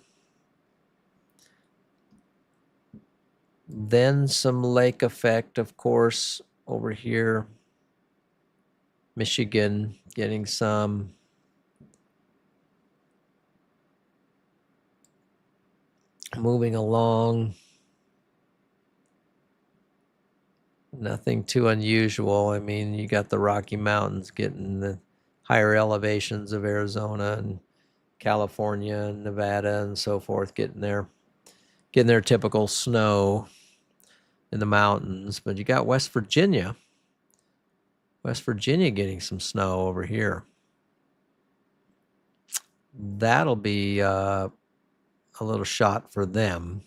Then some lake effect, of course, over here. Michigan getting some. Moving along. Nothing too unusual. I mean, you got the Rocky Mountains getting the higher elevations of Arizona and California and Nevada and so forth, getting their typical snow in the mountains. But you got West Virginia getting some snow over here. That'll be a little shot for them.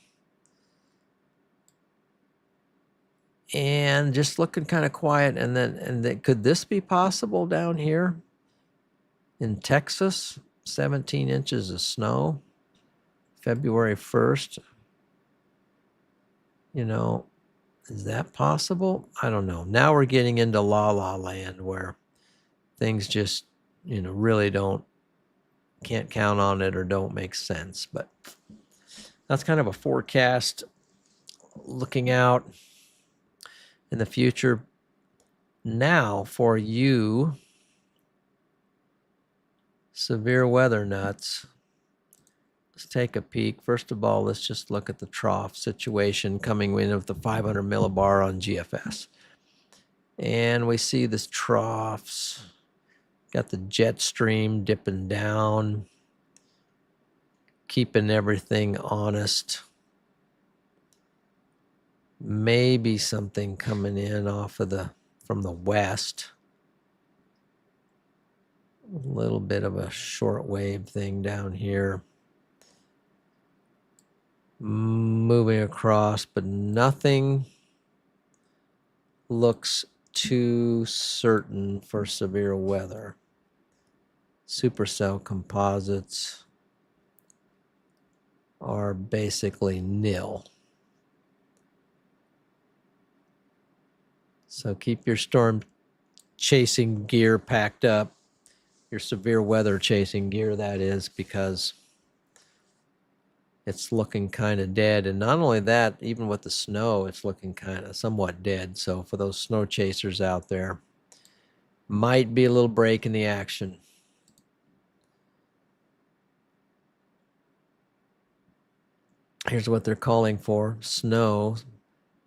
And just looking kind of quiet. And then could this be possible down here in Texas? 17 inches of snow, February 1st. You know, is that possible? I don't know. Now we're getting into la la land where things just, really can't count on it or don't make sense. But that's kind of a forecast looking out in the future. Now for you severe weather nuts, let's take a peek. First of all, let's just look at the trough situation coming in with the 500 millibar on GFS. And we see this troughs. Got the jet stream dipping down, keeping everything honest. Maybe something coming in off of from the west. A little bit of a short wave thing down here. Moving across, but nothing looks too certain for severe weather. Supercell composites are basically nil. So keep your storm chasing gear packed up, your severe weather chasing gear, that is, because it's looking kind of dead. And not only that, even with the snow, it's looking kind of somewhat dead. So for those snow chasers out there, might be a little break in the action. Here's what they're calling for: snow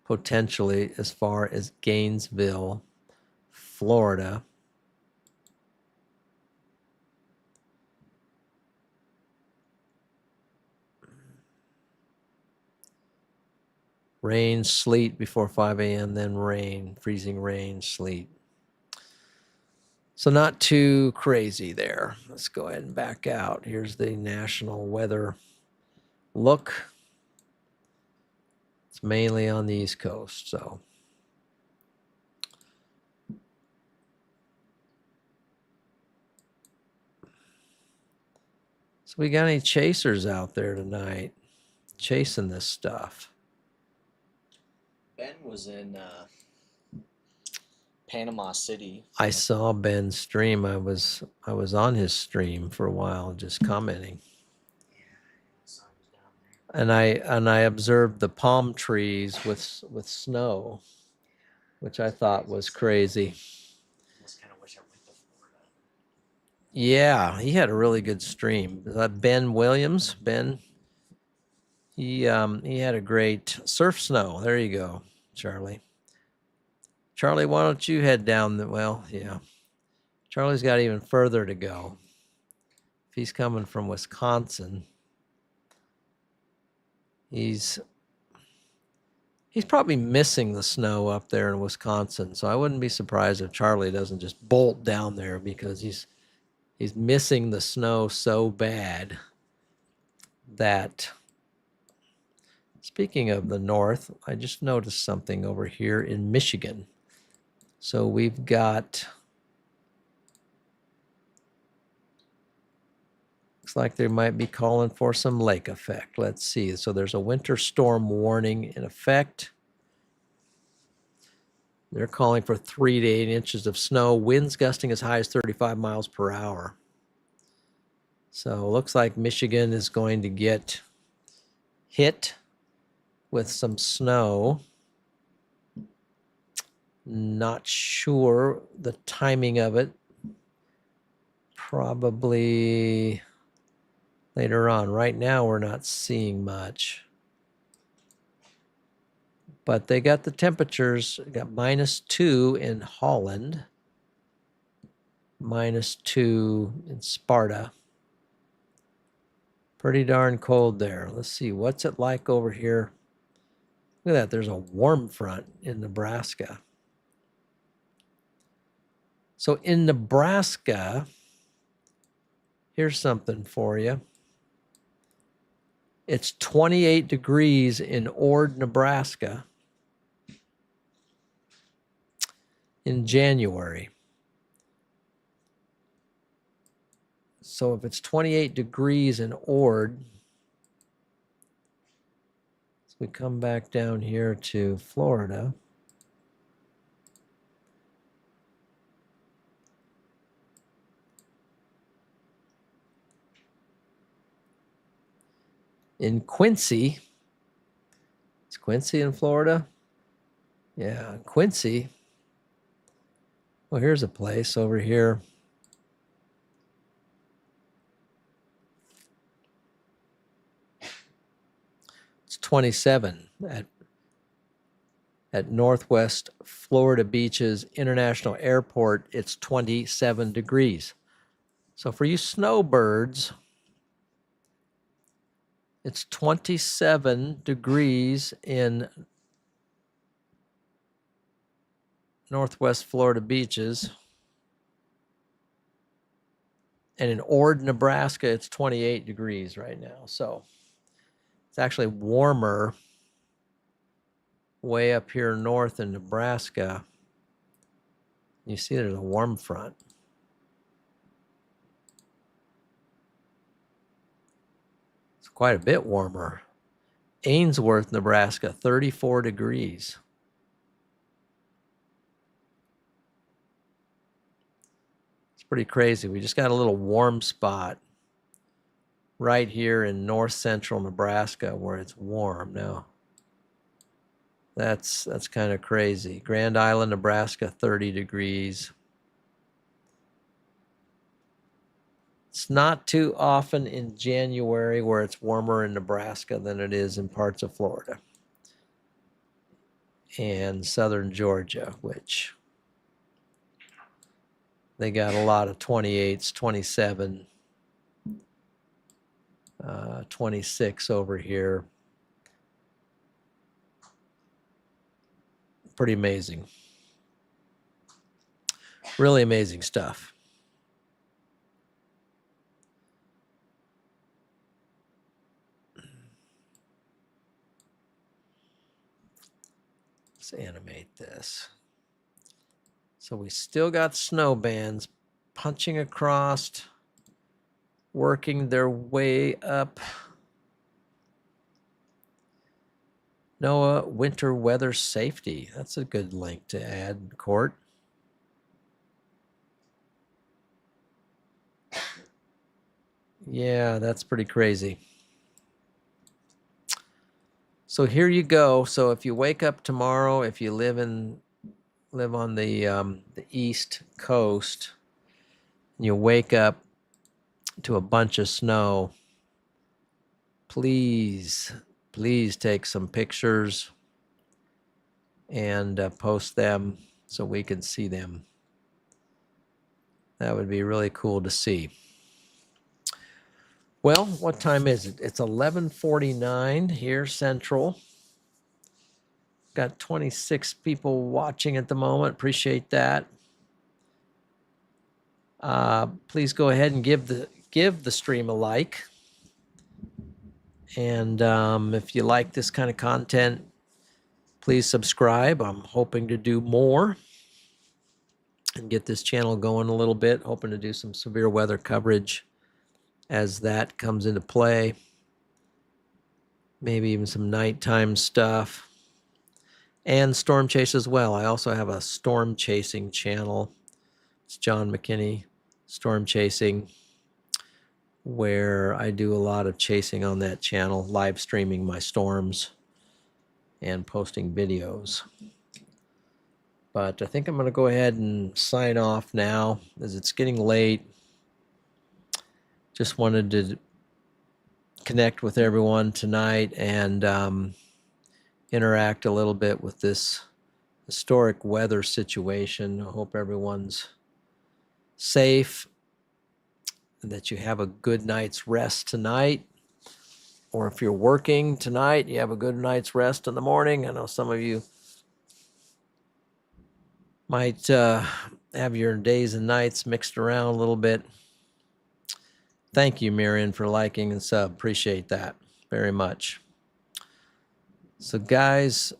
potentially as far as Gainesville, Florida. Rain, sleet before 5 a.m., then rain, freezing rain, sleet. So not too crazy there. Let's go ahead and back out. Here's the national weather look. It's mainly on the East Coast, so. So we got any chasers out there tonight chasing this stuff? Ben was in Panama City. I saw Ben's stream. I was on his stream for a while, just commenting. And I observed the palm trees with snow, which I thought was crazy. Almost kind of wish I went to Florida. Yeah, he had a really good stream. Ben Williams, he had a great surf snow. There you go, Charlie. Charlie, why don't you head down? Well, yeah. Charlie's got even further to go. If he's coming from Wisconsin, he's probably missing the snow up there in Wisconsin. So I wouldn't be surprised if Charlie doesn't just bolt down there, because he's missing the snow so bad that. Speaking of the north, I just noticed something over here in Michigan. So we've got, looks like they might be calling for some lake effect. Let's see. So there's a winter storm warning in effect. They're calling for 3 to 8 inches of snow, winds gusting as high as 35 miles per hour. So it looks like Michigan is going to get hit with some snow. Not sure the timing of it. Probably later on. Right now, we're not seeing much. But they got the temperatures. Got -2 in Holland, -2 in Sparta. Pretty darn cold there. Let's see, what's it like over here? Look at that, there's a warm front in Nebraska. So in Nebraska, here's something for you. It's 28 degrees in Ord, Nebraska in January. So if it's 28 degrees in Ord, so we come back down here to Florida. In Quincy, is Quincy in Florida? Yeah, Quincy. Well, here's a place over here. It's 27 at Northwest Florida Beach's International Airport. It's 27 degrees. So for you snowbirds, it's 27 degrees in Northwest Florida Beaches. And in Ord, Nebraska, it's 28 degrees right now. So it's actually warmer way up here north in Nebraska, you see there's a warm front. It's quite a bit warmer. Ainsworth, Nebraska, 34 degrees. It's pretty crazy. We just got a little warm spot right here in north central Nebraska where it's warm now. That's kind of crazy. Grand Island, Nebraska, 30 degrees. It's not too often in January where it's warmer in Nebraska than it is in parts of Florida and southern Georgia, which they got a lot of 28s, 27, 26 over here. Pretty amazing. Really amazing stuff. Let's animate this. So we still got snow bands punching across, working their way up. NOAA winter weather safety. That's a good link to add, Court. Yeah, that's pretty crazy. So here you go. So if you wake up tomorrow, if you live on the East Coast, and you wake up to a bunch of snow, please take some pictures and post them so we can see them. That would be really cool to see. Well, what time is it? It's 11:49 here Central. Got 26 people watching at the moment. Appreciate that. Please go ahead and give the stream a like. And if you like this kind of content, please subscribe. I'm hoping to do more and get this channel going a little bit. Hoping to do some severe weather coverage as that comes into play. Maybe even some nighttime stuff. And storm chase as well. I also have a storm chasing channel. It's John McKinney, storm chasing, where I do a lot of chasing on that channel, live streaming my storms and posting videos. But I think I'm going to go ahead and sign off now as it's getting late. Just wanted to connect with everyone tonight and interact a little bit with this historic weather situation. I hope everyone's safe and that you have a good night's rest tonight. Or if you're working tonight, you have a good night's rest in the morning. I know some of you might have your days and nights mixed around a little bit. Thank you, Miriam, for liking and sub. Appreciate that very much. So, guys,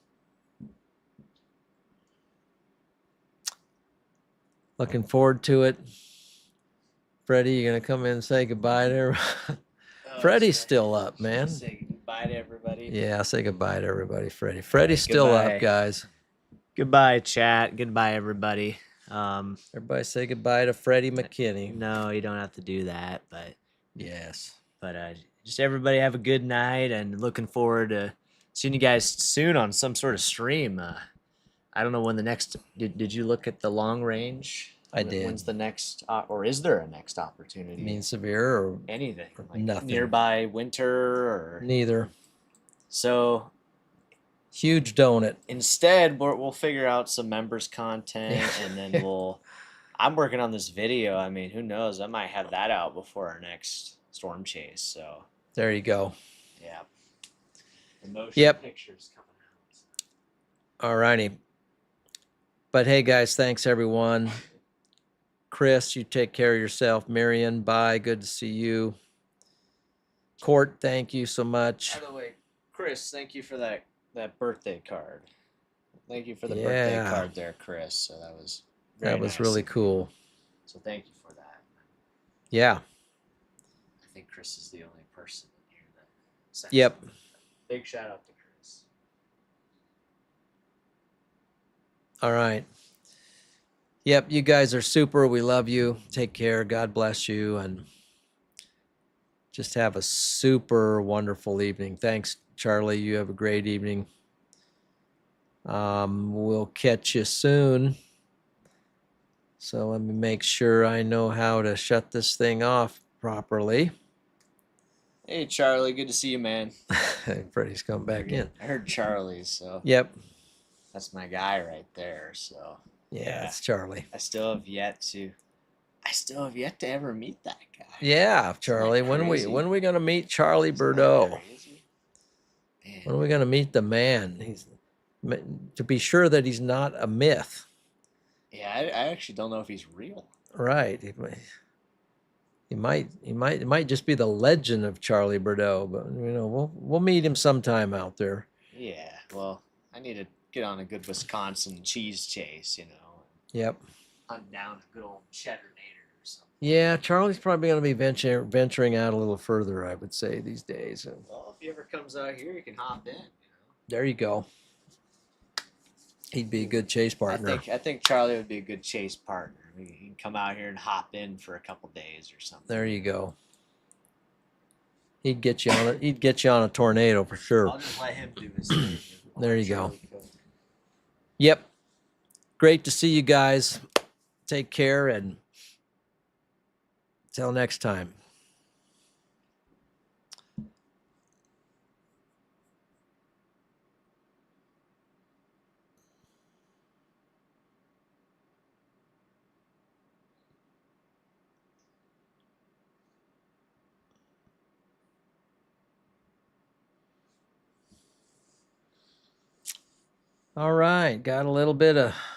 looking forward to it. Freddie, you gonna come in and say goodbye to everyone? Freddie's still up, man. Say goodbye to everybody. Yeah, say goodbye to everybody, Freddie. Freddie's still goodbye. up, guys. Goodbye, chat. Goodbye, everybody. Everybody say goodbye to Freddie McKinney. No, you don't have to do that, but yes. But just everybody have a good night, and looking forward to seeing you guys soon on some sort of stream. I don't know when the next. Did you look at the long range? I did. When's the next, or is there a next opportunity? You mean severe or anything? Like nothing? Nearby winter or neither. So huge donut. Instead, we'll figure out some members content, and then I'm working on this video. I mean, who knows? I might have that out before our next storm chase. So there you go. Yeah. The motion pictures coming out. All righty. But hey, guys, thanks everyone. Chris, you take care of yourself. Marion, bye. Good to see you. Court, thank you so much. By the way, Chris, thank you for that birthday card. Thank you for the birthday Yeah. card there, Chris. So that was very That was nice really of you. cool. So thank you for that. Yeah. I think Chris is the only person in here that sent Yep. something. Big shout out to Chris. All right. Yep, you guys are super. We love you. Take care. God bless you. And just have a super wonderful evening. Thanks, Charlie. You have a great evening. We'll catch you soon. So let me make sure I know how to shut this thing off properly. Hey, Charlie. Good to see you, man. Freddie's come back in. I heard Charlie, so Yep. that's my guy right there. So Yeah, it's Charlie. I still have yet to ever meet that guy. Yeah, Charlie. When are we gonna meet Charlie Bordeaux? When are we gonna meet the man? He's to be sure that he's not a myth. Yeah, I actually don't know if he's real. Right. It might just be the legend of Charlie Bordeaux, but we'll meet him sometime out there. Yeah, well, I need to get on a good Wisconsin cheese chase, Yep. Hunt down a good old Cheddarnator or something. Yeah, Charlie's probably going to be venturing out a little further, I would say, these days. Well, if he ever comes out here, you can hop in. There you go. He'd be a good chase partner. I think Charlie would be a good chase partner. He can come out here and hop in for a couple days or something. There you go. He'd get you on a tornado for sure. I'll just let him do his thing. There you go. Yep. Great to see you guys. Take care and till next time. All right, got a little bit of